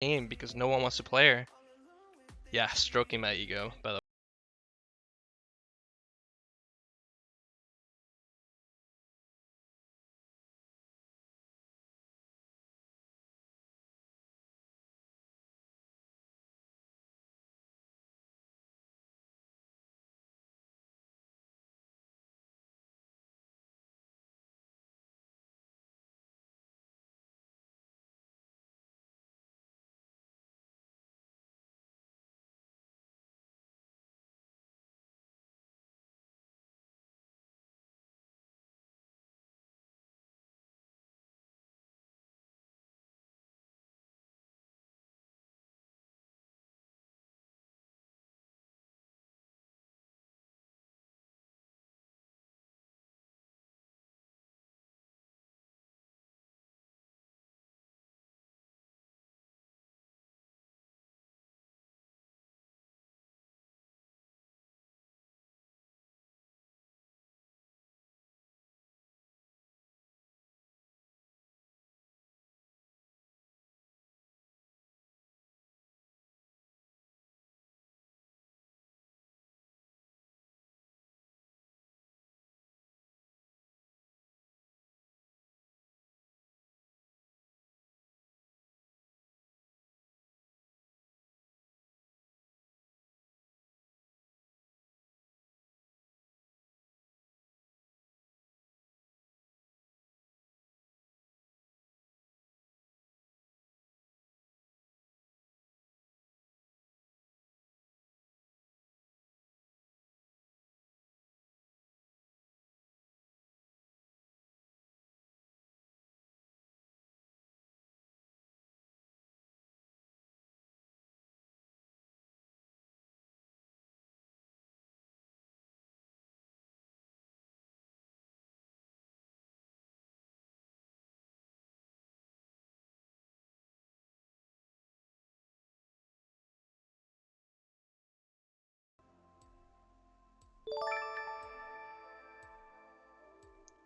game because no one wants to play her. Yeah, stroking my ego, by the way.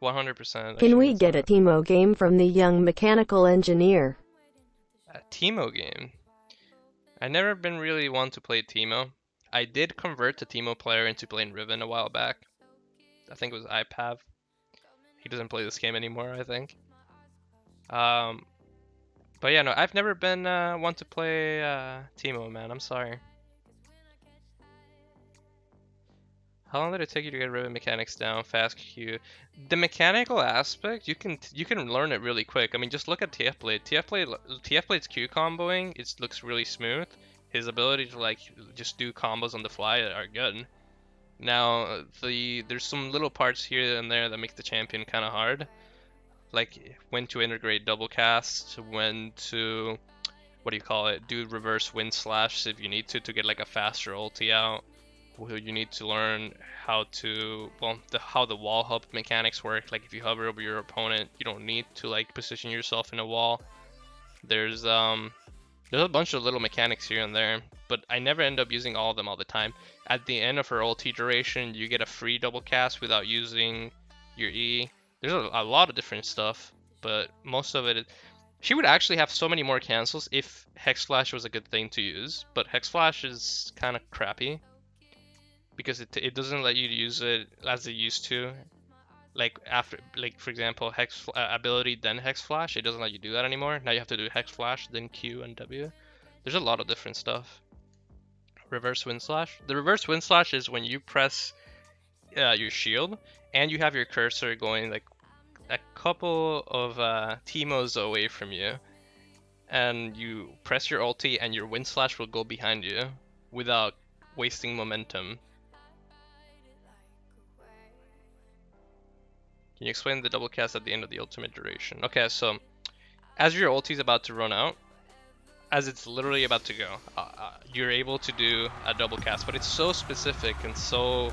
%100%. Can we get a Teemo game from the young mechanical engineer? A Teemo game? I never been really one to play Teemo. I did convert a Teemo player into playing Riven a while back. I think it was iPav. He doesn't play this game anymore, I think. But yeah, no, I've never been one to play Teemo, man. I'm sorry. How long did it take you to get Riven mechanics down? Fast Q. The mechanical aspect, you can learn it really quick. I mean, just look at TF-Blade. TF-Blade's Q comboing, it looks really smooth. His ability to like just do combos on the fly are good. Now, there's some little parts here and there that make the champion kind of hard. Like when to integrate double cast, when to, what do you call it, do reverse wind slash if you need to get like a faster ulti out. You need to learn how to, well, how the wall hop mechanics work. Like if you hover over your opponent, you don't need to like position yourself in a wall. There's a bunch of little mechanics here and there, but I never end up using all of them all the time. At the end of her ulti duration, you get a free double cast without using your E. There's a lot of different stuff, but most of it, she would actually have so many more cancels if Hex Flash was a good thing to use, but Hex Flash is kind of crappy because it doesn't let you use it as it used to. Like after, like for example, Hex ability then Hex Flash, it doesn't let you do that anymore. Now you have to do Hex Flash then Q and W. There's a lot of different stuff. Reverse Wind Slash. The Reverse Wind Slash is when you press your shield and you have your cursor going like a couple of Teemos away from you, and you press your ulti and your Wind Slash will go behind you without wasting momentum. Can you explain the double cast at the end of the ultimate duration? Okay, so as your ulti is about to run out, as it's literally about to go, you're able to do a double cast, but it's so specific and so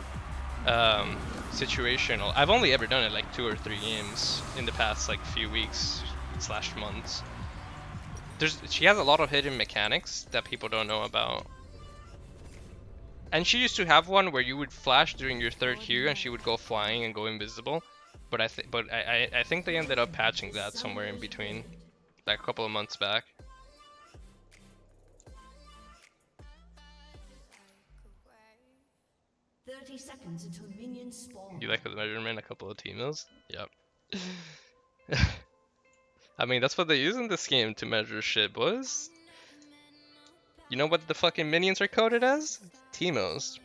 situational. I've only ever done it like 2 or 3 games in the past like few weeks / months. She has a lot of hidden mechanics that people don't know about. And she used to have one where you would flash during your 3rd Q and she would go flying and go invisible. But I think they ended up patching that somewhere in between, like a couple of months back. 30 seconds until minions spawn. You like the measurement a couple of T-mills? Yep. I mean, that's what they use in this game to measure shit, boys. You know what the fucking minions are coded as? T-mills.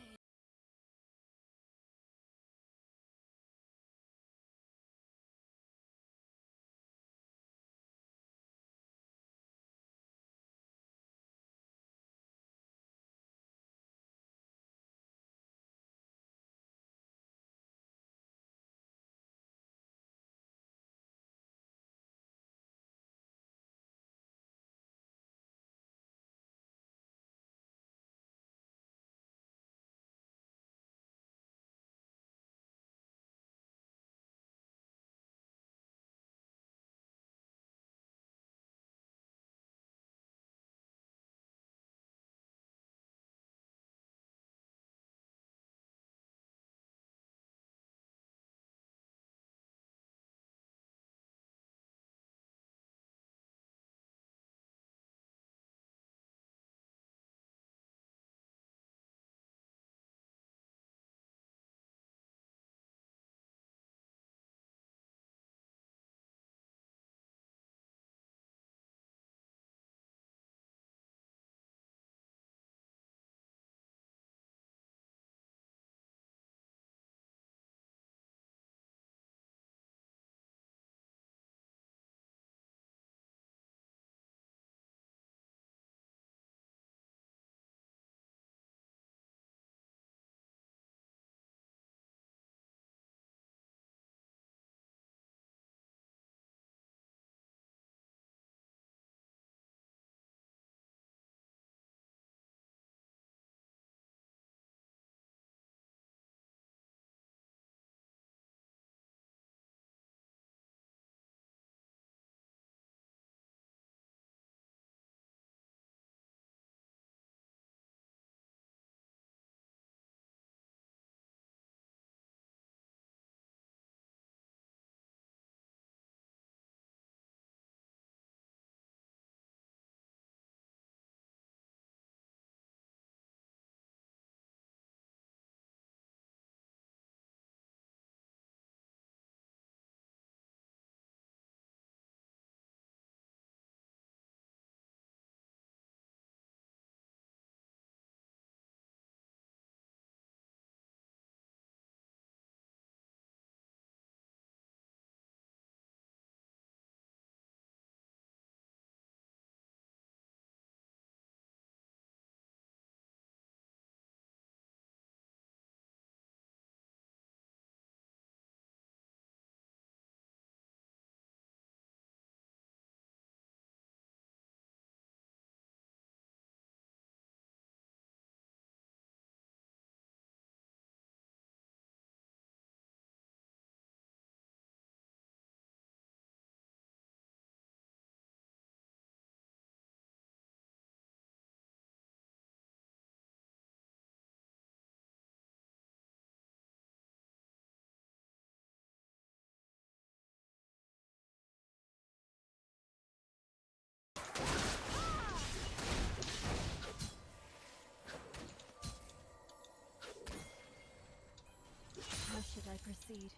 How should I proceed?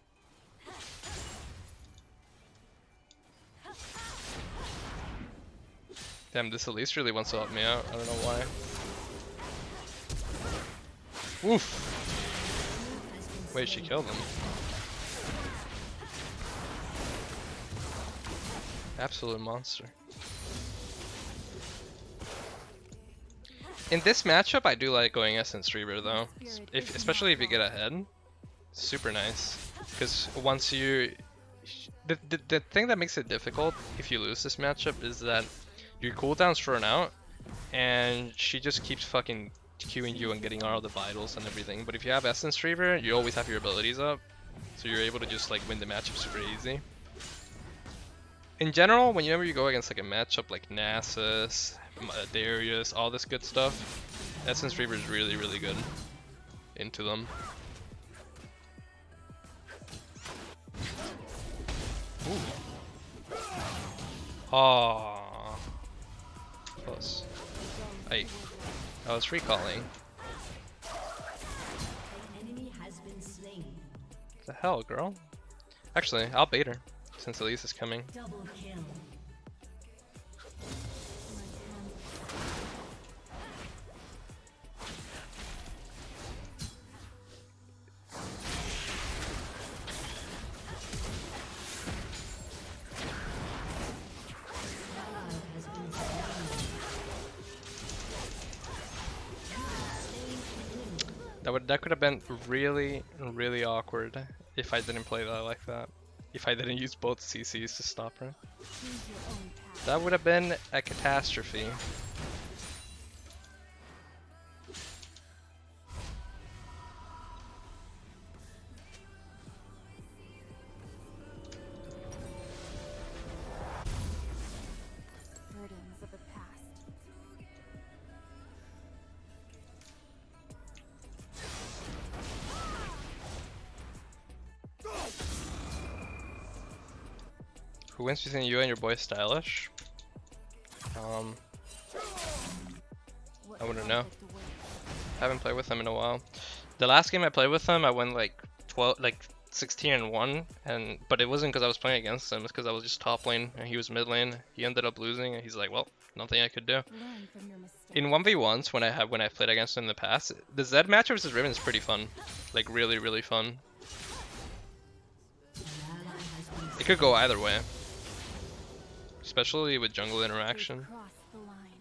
Damn, this Elise really wants to help me out. I don't know why. Woof! Wait, she killed him. Absolute monster. In this matchup, I do like going Essence Reaver though, especially if you get ahead. Super nice, because once you, the thing that makes it difficult if you lose this matchup is that your cooldown's run out, and she just keeps fucking queuing you and getting all the vitals and everything. But if you have Essence Reaver, you always have your abilities up, so you're able to just like win the matchup super easy. In general, whenever you go against like a matchup like Nasus, Darius, all this good stuff, Essence Reaver is really, really good into them. Ooh. Oh, close. I was recalling. An enemy The hell, girl? Actually, I'll bait her since Elise is coming. Double kill. That could have been really, really awkward if I didn't play that like that. If I didn't use both CCs to stop her. That would have been a catastrophe. Burdens of the past. Who wins between you and your boy Stylish? I wouldn't know. Haven't played with him in a while. The last game I played with him, I went like 16 and 1, but it wasn't because I was playing against him. It's because I was just top lane and he was mid lane. He ended up losing, and he's like, well, nothing I could do. Learn from your mistakes. In 1v1s when I played against him in the past, the Zed match versus Riven is pretty fun, like really, really fun. It could go either way, especially with jungle interaction. Cross the line.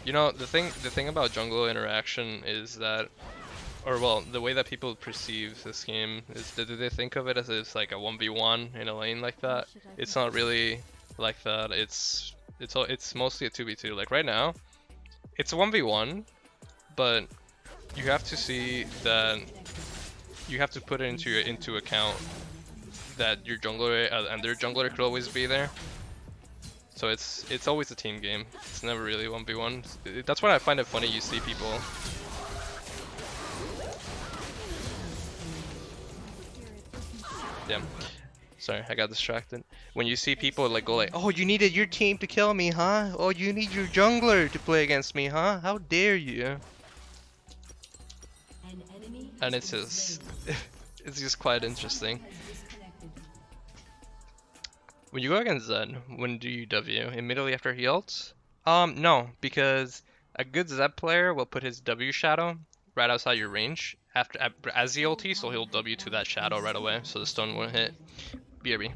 You know, the thing about jungle interaction is that, or well, the way that people perceive this game is that they think of it as it's like a 1v1 in a lane like that. It's not really like that. It's mostly a 2v2. Like right now, it's a 1v1, but you have to see that you have to put it into account that your jungler and their jungler could always be there. So it's always a team game. It's never really 1v1. That's why I find it funny you see people. Damn. Sorry, I got distracted. When you see people like go like, "Oh, you needed your team to kill me, huh? Oh, you need your jungler to play against me, huh? How dare you?" An enemy And it's just it's just quite interesting. When you go against Zed, when do you W? Immediately after he ults? No, because a good Zed player will put his W shadow right outside your range as he ulti, so he'll W to that shadow right away, so the stun won't hit. BRB.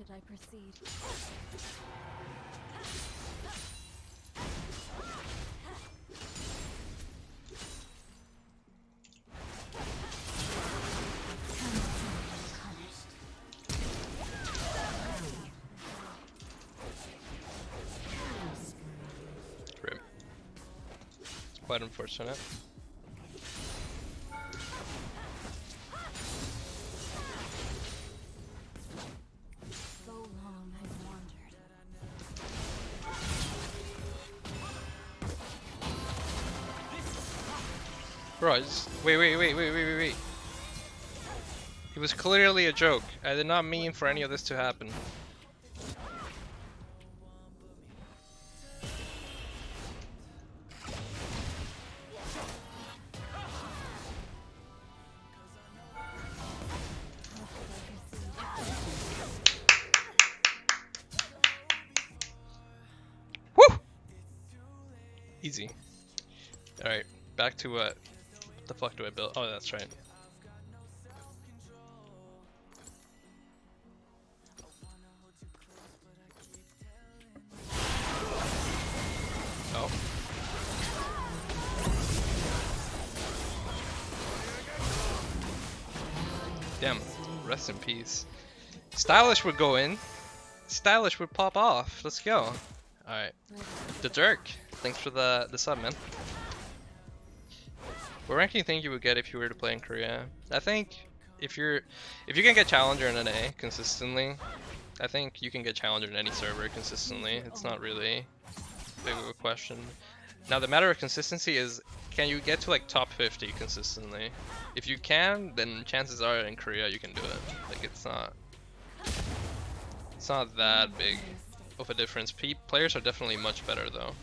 should I proceed? Rip. It's quite unfortunate. So long I've wandered. Bro, wait. It was clearly a joke. I did not mean for any of this to happen. Woo! Easy. Alright, back to what the fuck do I build? Oh, that's right. Oh. Damn, rest in peace. Stylish would go in. Stylish would pop off. Let's go. Alright. The Dirk. Thanks for the sub, man. What rank do you think you would get if you were to play in Korea? I think if you can get Challenger in NA consistently, I think you can get Challenger in any server consistently. It's not really big of a question. Now the matter of consistency is, can you get to like top 50 consistently? If you can, then chances are in Korea you can do it. Like it's not that big of a difference. Players are definitely much better though.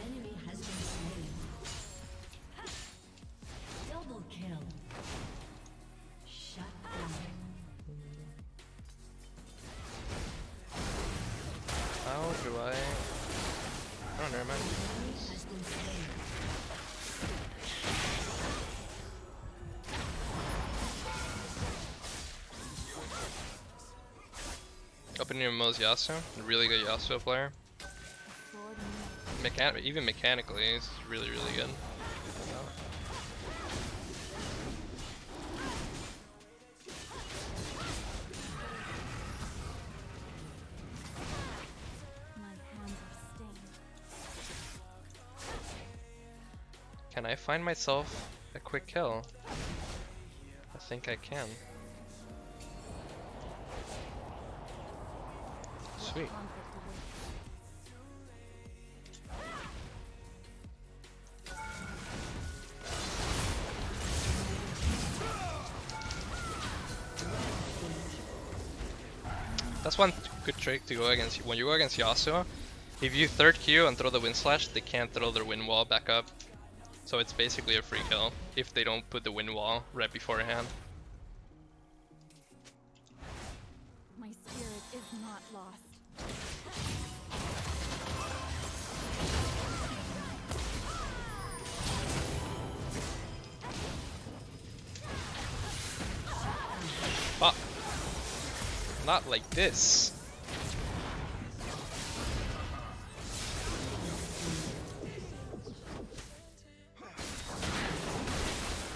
Enemy has been slain. Double kill. Shut down. How do I? Oh, never mind. Has been slain. Opening your Mo's Yasuo, a really good Yasuo player. Sword and Even mechanically, he's really good. my hands are stained. Can I find myself a quick kill? I think I can. Sweet. Conflict awaits. That's one good trick to go against. When you go against Yasuo, if you third Q and throw the wind slash, they can't throw their wind wall back up. So it's basically a free kill if they don't put the wind wall right beforehand. My spirit is not lost. Fuck. Not like this.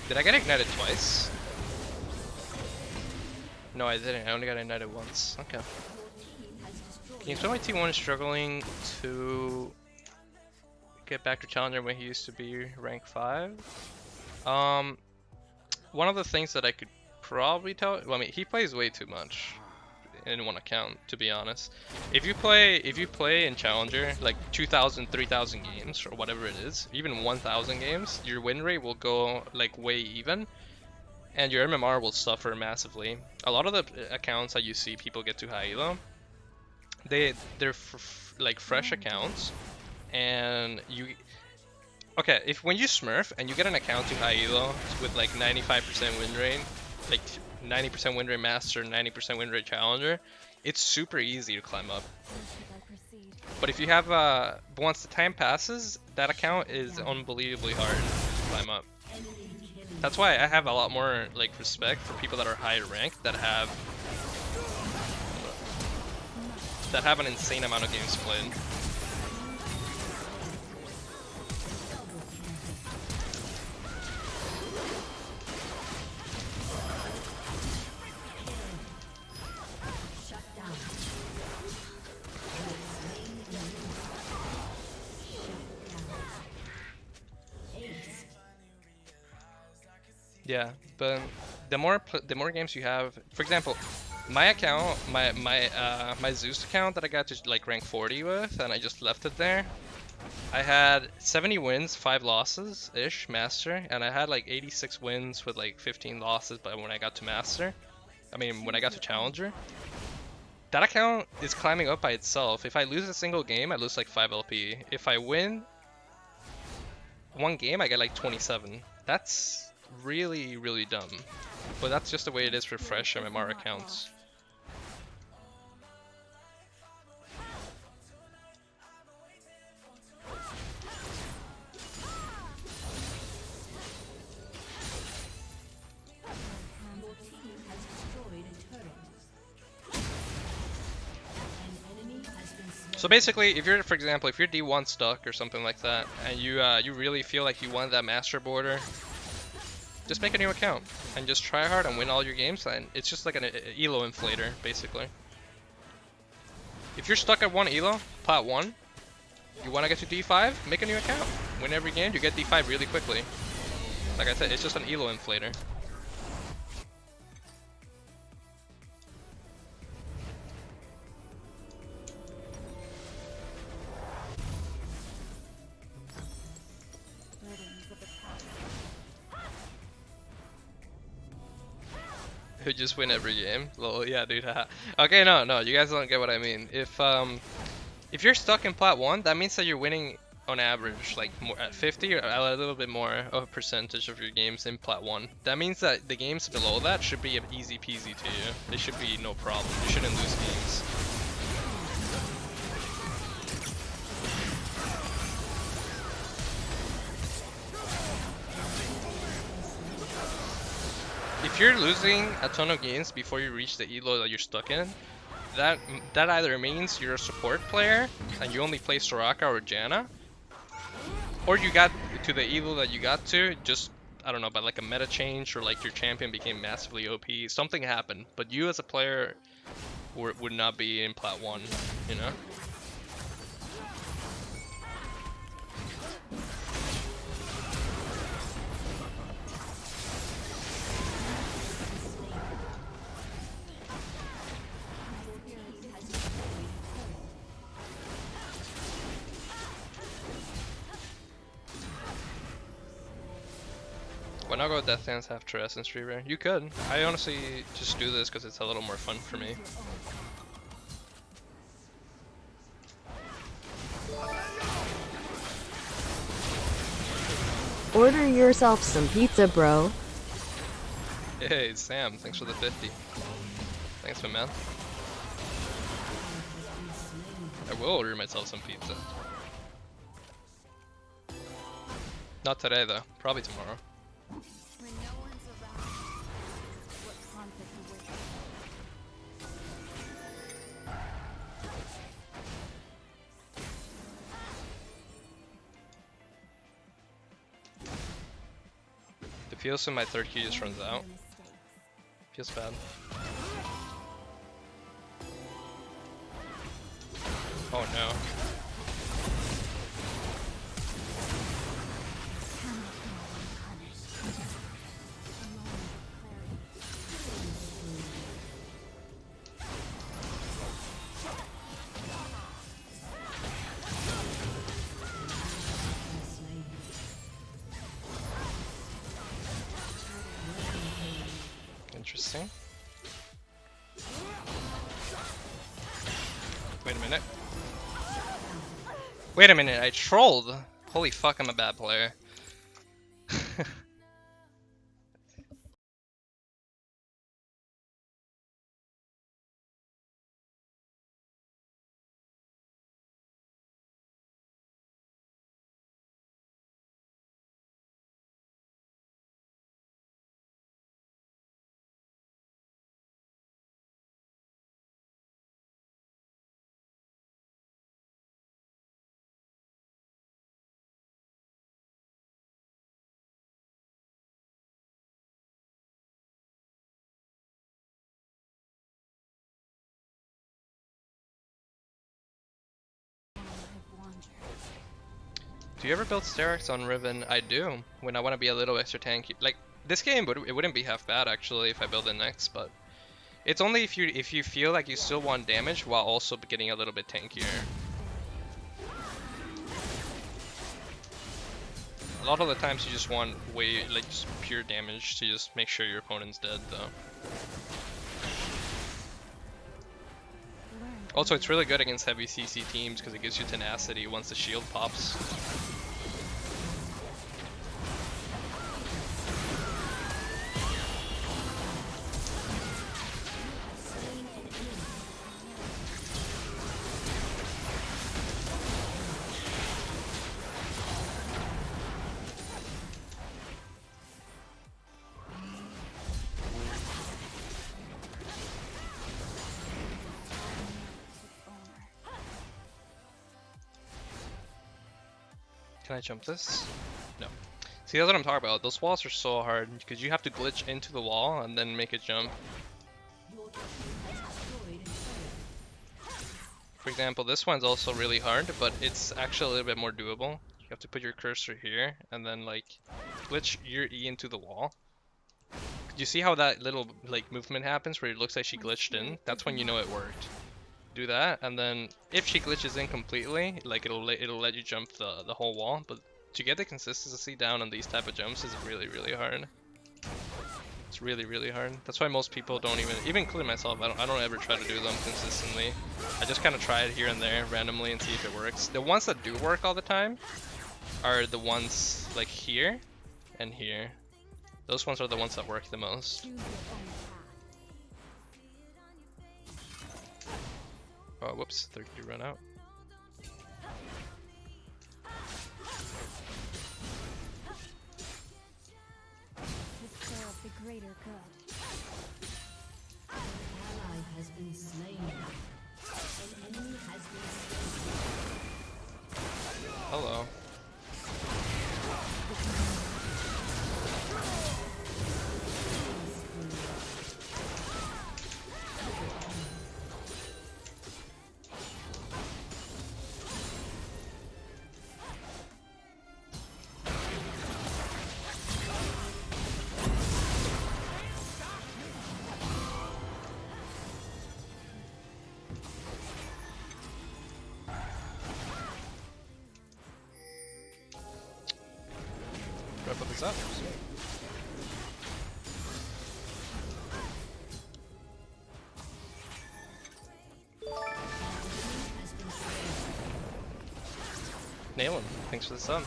Did I get ignited twice? No, I didn't. I only got ignited once. Okay. Can you tell my T1 is struggling to get back to Challenger when he used to be rank 5? One of the things that I could probably tell, well, I mean, he plays way too much in one account, to be honest. If you play in Challenger like 2,000, 3,000 games or whatever it is, even 1,000 games, your win rate will go like way even, and your MMR will suffer massively. A lot of the accounts that you see people get too high elo, they're like fresh accounts, and okay, if when you smurf and you get an account too high elo with like 95% win rate, like 90% win rate master, 90% win rate challenger, it's super easy to climb up. Where should I proceed? But if you have once the time passes, that account is unbelievably hard to climb up. That's why I have a lot more like respect for people that are higher ranked that have an insane amount of games played. Yeah, but the more games you have, for example, my account, my Zeus account that I got to like rank 40 with, and I just left it there. I had 70 wins, 5 losses ish, master, and I had like 86 wins with like 15 losses. But when I got to master, I mean when I got to challenger, that account is climbing up by itself. If I lose a single game, I lose like 5 LP. If I win one game, I get like 27. That's really, really dumb. But that's just the way it is for fresh MMR accounts. So basically, if you're, for example, if you're D1 stuck or something like that, and you really feel like you want that master border, just make a new account and just try hard and win all your games. And it's just like an elo inflator, basically. If you're stuck at one elo, plat 1, you want to get to D5, make a new account. Win every game, you get D5 really quickly. Like I said, it's just an elo inflator. Who just win every game? Lol, yeah, dude. Haha. Okay, no, you guys don't get what I mean. If you're stuck in plat 1, that means that you're winning on average, like more at 50 or a little bit more of a percentage of your games in plat 1. That means that the games below that should be easy peasy to you. They should be no problem. You shouldn't lose games. If you're losing a ton of games before you reach the elo that you're stuck in, that either means you're a support player and you only play Soraka or Janna, or you got to the elo that you got to just, I don't know, by like a meta change, or like your champion became massively OP. Something happened, but you as a player would not be in plat 1, you know? Why not go Death Dance half Tress and Street Rare? You could. I honestly just do this because it's a little more fun for me. Order yourself some pizza, bro. Hey, Sam, thanks for the 50. Thanks, my man. I will order myself some pizza. Not today, though. Probably tomorrow. When no one's around, what conflict you wish It feels when my third key just runs out. Feels bad. Oh no. Interesting. Wait a minute. Wait a minute, I trolled! Holy fuck, I'm a bad player. Do you ever build Sterex on Riven? I do, when I want to be a little extra tanky. Like, this game, it wouldn't be half bad actually if I build it next, but it's only if you feel like you still want damage while also getting a little bit tankier. A lot of the times you just want like just pure damage to just make sure your opponent's dead though. Also, it's really good against heavy CC teams because it gives you tenacity once the shield pops. Can I jump this? No. See, that's what I'm talking about. Those walls are so hard because you have to glitch into the wall and then make it jump. For example, this one's also really hard, but it's actually a little bit more doable. You have to put your cursor here and then like glitch your E into the wall. You see how that little like movement happens where it looks like she glitched in? That's when you know it worked. Do that, and then if she glitches in completely, like it'll let you jump the whole wall. But to get the consistency down on these type of jumps is really hard. It's really hard. That's why most people don't even including myself. I don't ever try to do them consistently. I just kind of try it here and there randomly and see if it works. The ones that do work all the time are the ones like here and here. Those ones are the ones that work the most. Oh, whoops, 30 run out. To serve the greater good. Ally has been slain. An enemy has been slain. Hello. Wrap up this up. Nail him. Thanks for the sub.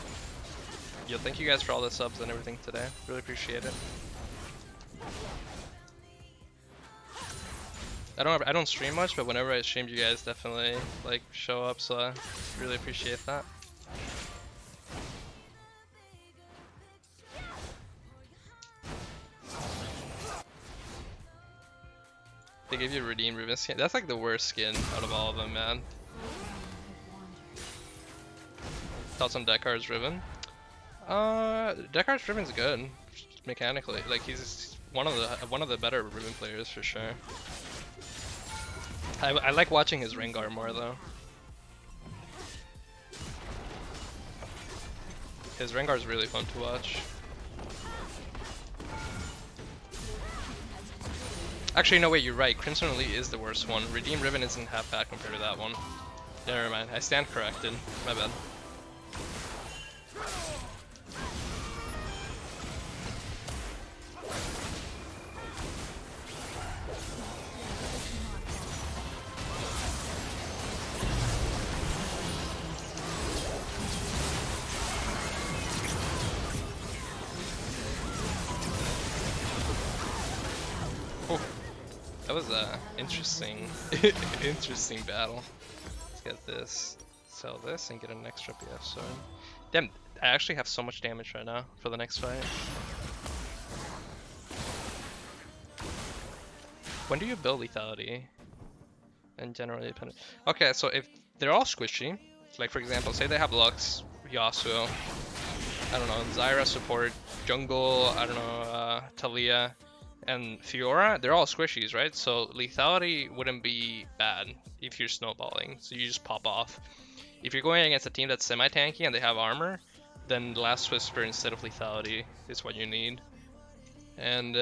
Yo, thank you guys for all the subs and everything today. Really appreciate it. I don't stream much, but whenever I stream, you guys definitely like show up, so I really appreciate that. They gave you a Redeem Riven skin. That's like the worst skin out of all of them, man. Thoughts on Dekar's Riven? Dekar's Riven's good mechanically. Like he's one of the better Riven players for sure. I like watching his Rengar more though. His Rengar is really fun to watch. Actually, no, wait, you're right. Crimson Elite is the worst one. Redeem Riven isn't half bad compared to that one. Never mind, I stand corrected. My bad. That was a interesting, interesting battle. Let's get this, sell this, and get an extra BF sword. Damn, I actually have so much damage right now for the next fight. When do you build lethality? And generally dependent. Okay, so if they're all squishy, like for example, say they have Lux, Yasuo, I don't know, Zyra support, jungle, I don't know, Talia, and Fiora, they're all squishies, right? So lethality wouldn't be bad if you're snowballing, so you just pop off. If you're going against a team that's semi-tanky and they have armor, then Last Whisper instead of lethality is what you need. And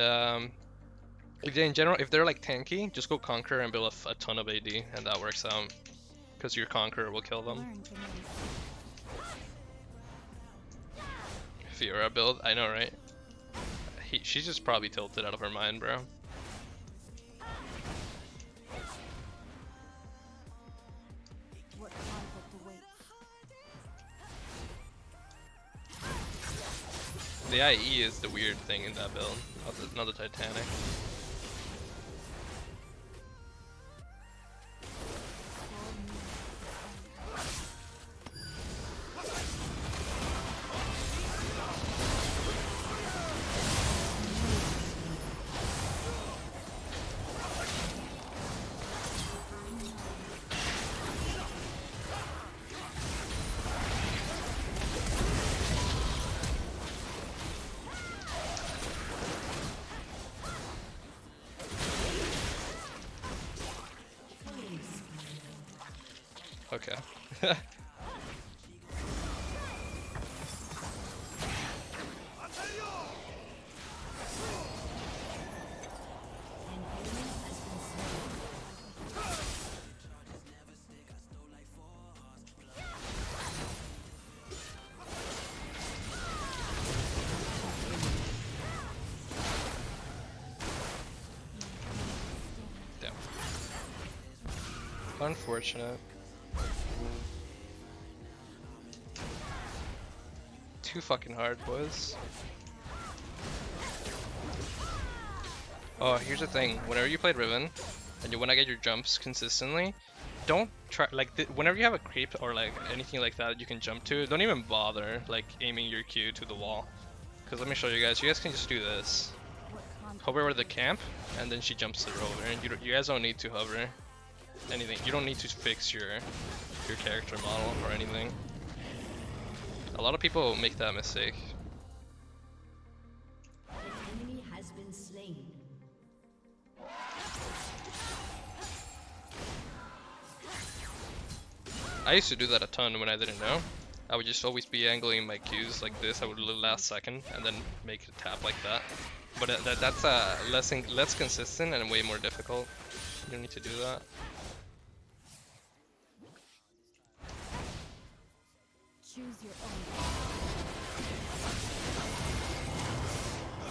if in general, if they're like tanky, just go Conqueror and build a ton of AD, and that works out. Because your Conqueror will kill them. Learn from your Fiora build, I know, right? She's just probably tilted out of her mind, bro. what conflict awaits. The IE is the weird thing in that build, not the Titanic. Okay. Damn. Unfortunate. Too fucking hard, boys. Oh, here's the thing. Whenever you play Riven, and you want to get your jumps consistently, don't try, like, whenever you have a creep or like anything like that you can jump to, don't even bother like aiming your Q to the wall. Because let me show you guys. You guys can just do this. What conflict Hover over the camp, and then she jumps her over. And you guys don't need to hover anything. You don't need to fix your character model or anything. A lot of people make that mistake. An enemy has been slain. I used to do that a ton when I didn't know. I would just always be angling my Qs like this. I would last second and then make it tap like that. But that's less consistent and way more difficult. You don't need to do that. choose your own.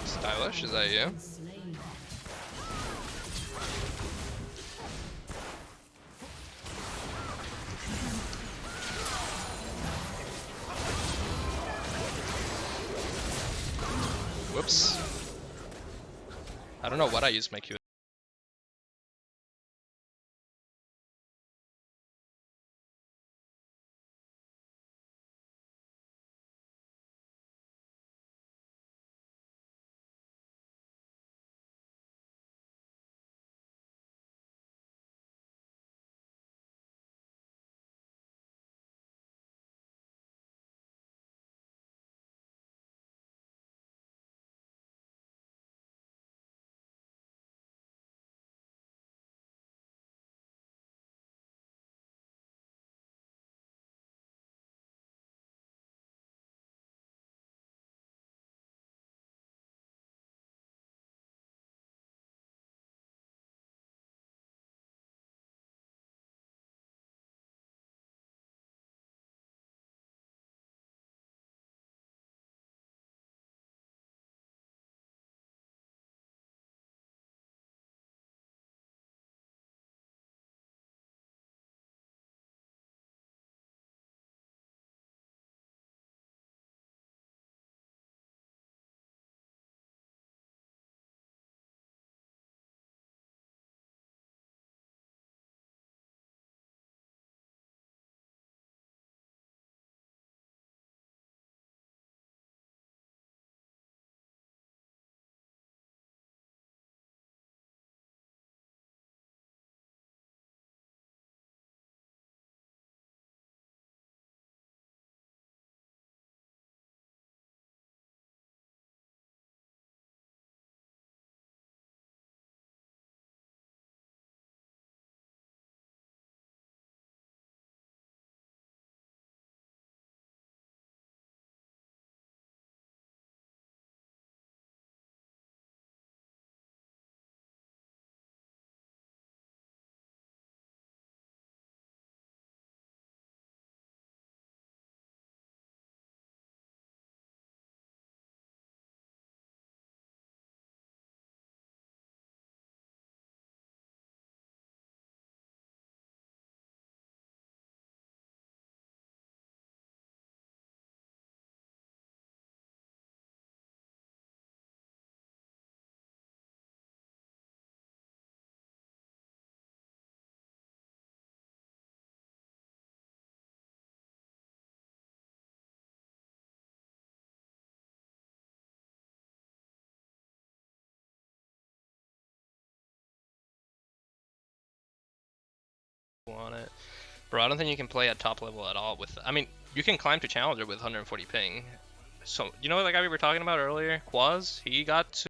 Stylish, is that you? Slain. Whoops. I don't know what I used my Q want it. Bro, I don't think you can play at top level at all with. I mean, you can climb to challenger with 140 ping. So you know the guy we were talking about earlier, Quaz? He got to